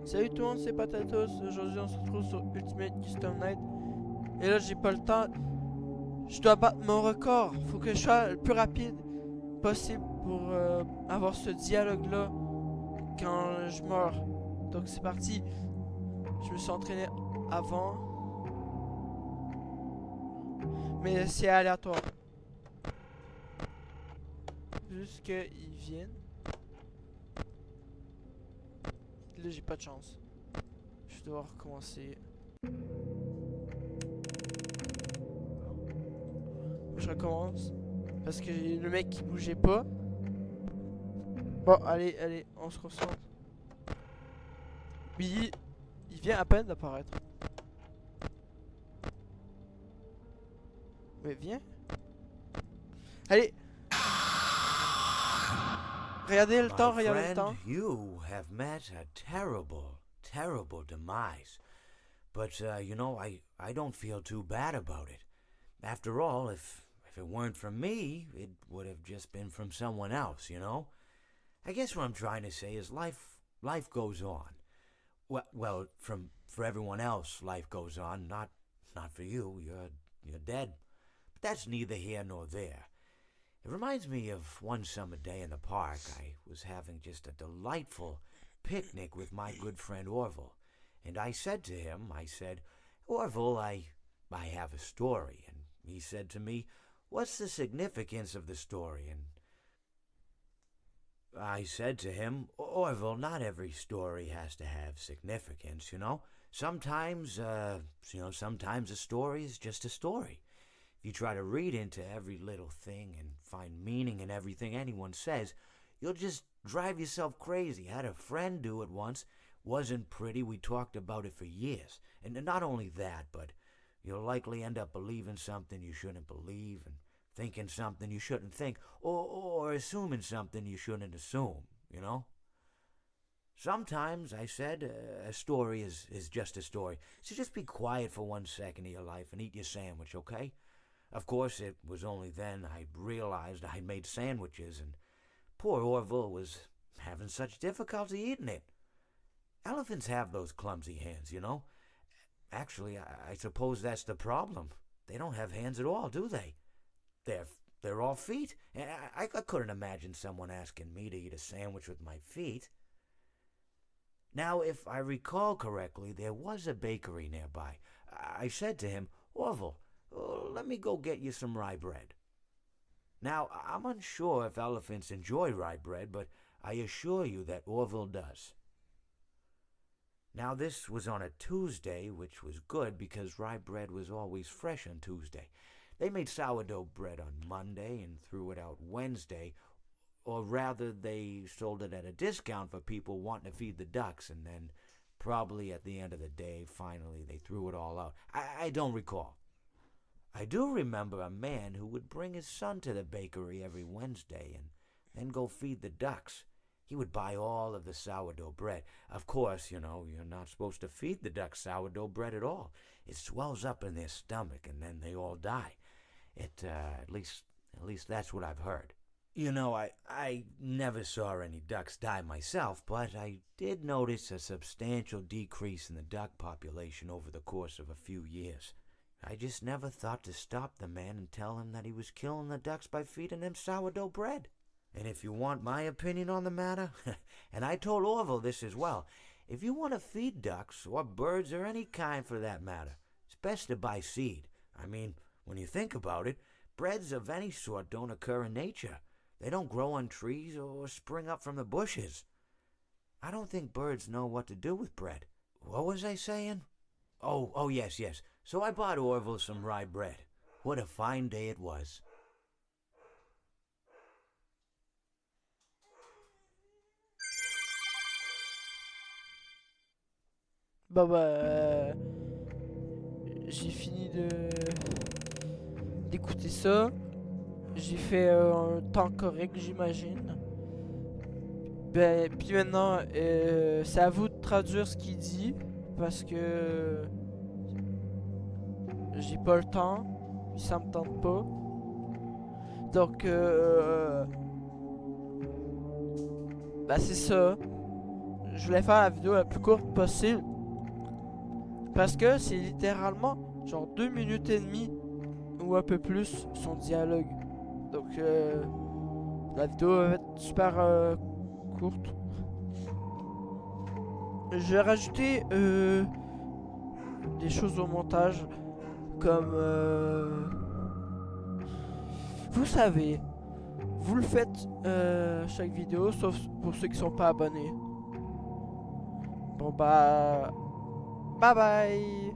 Salut tout le monde, c'est Patatos. Aujourd'hui, on se retrouve sur Ultimate Custom Night. Et là, j'ai pas le temps. Je dois battre mon record. Faut que je sois le plus rapide possible pour avoir ce dialogue-là quand je meurs. Donc, c'est parti. Je me suis entraîné avant, mais c'est aléatoire. Juste qu'ils viennent. Là, j'ai pas de chance. Je vais devoir recommencer. Je recommence. Parce que le mec qui bougeait pas. Bon, allez, allez, on se concentre. Oui, il vient à peine d'apparaître. Mais viens. Allez. Regardez le temps, My regardez le friend, temps. you have met a terrible, terrible demise. But, I don't feel too bad about it. After all, if it weren't from me, it would have just been from someone else, you know? I guess what I'm trying to say is life goes on. Well, for everyone else, life goes on, not for you. You're dead. But that's neither here nor there. It reminds me of one summer day in the park. I was having just a delightful picnic with my good friend Orville. And I said to him, Orville, I have a story. And he said to me, what's the significance of the story? And I said to him, Orville, not every story has to have significance, you know? Sometimes a story is just a story. If you try to read into every little thing and find meaning in everything anyone says, you'll just drive yourself crazy. I had a friend do it once. Wasn't pretty. We talked about it for years. And not only that, but you'll likely end up believing something you shouldn't believe and thinking something you shouldn't think or assuming something you shouldn't assume, you know? Sometimes, I said, a story is just a story. So just be quiet for 1 second of your life and eat your sandwich, okay? Of course, it was only then I realized I'd made sandwiches, and poor Orville was having such difficulty eating it. Elephants have those clumsy hands, you know. Actually, I suppose that's the problem. They don't have hands at all, do they? They're all feet. I couldn't imagine someone asking me to eat a sandwich with my feet. Now, if I recall correctly, there was a bakery nearby. I said to him, Orville, let me go get you some rye bread. Now, I'm unsure if elephants enjoy rye bread, but I assure you that Orville does. Now, this was on a Tuesday, which was good because rye bread was always fresh on Tuesday. They made sourdough bread on Monday and threw it out Wednesday, or rather, they sold it at a discount for people wanting to feed the ducks, and then probably at the end of the day, finally, they threw it all out. I don't recall. I do remember a man who would bring his son to the bakery every Wednesday and then go feed the ducks. He would buy all of the sourdough bread. Of course, you know, you're not supposed to feed the ducks sourdough bread at all. It swells up in their stomach and then they all die. At least that's what I've heard. You know, I never saw any ducks die myself, but I did notice a substantial decrease in the duck population over the course of a few years. I just never thought to stop the man and tell him that he was killing the ducks by feeding them sourdough bread. And if you want my opinion on the matter, and I told Orville this as well, if you want to feed ducks, or birds, or any kind for that matter, it's best to buy seed. I mean, when you think about it, breads of any sort don't occur in nature. They don't grow on trees or spring up from the bushes. I don't think birds know what to do with bread. What was I saying? Oh, yes. So I bought Orville some rye bread. What a fine day it was. Bah j'ai fini d'écouter ça. J'ai fait un temps correct, j'imagine. Ben, puis maintenant, c'est à vous de traduire ce qu'il dit. Parce que j'ai pas le temps. Puis ça me tente pas. Donc, bah c'est ça. je voulais faire la vidéo la plus courte possible. Parce que c'est littéralement genre 2 minutes et demie ou un peu plus son dialogue. Donc la vidéo va être super courte. Je vais rajouter des choses au montage comme vous savez, vous le faites chaque vidéo sauf pour ceux qui sont pas abonnés. Bon bah bye bye.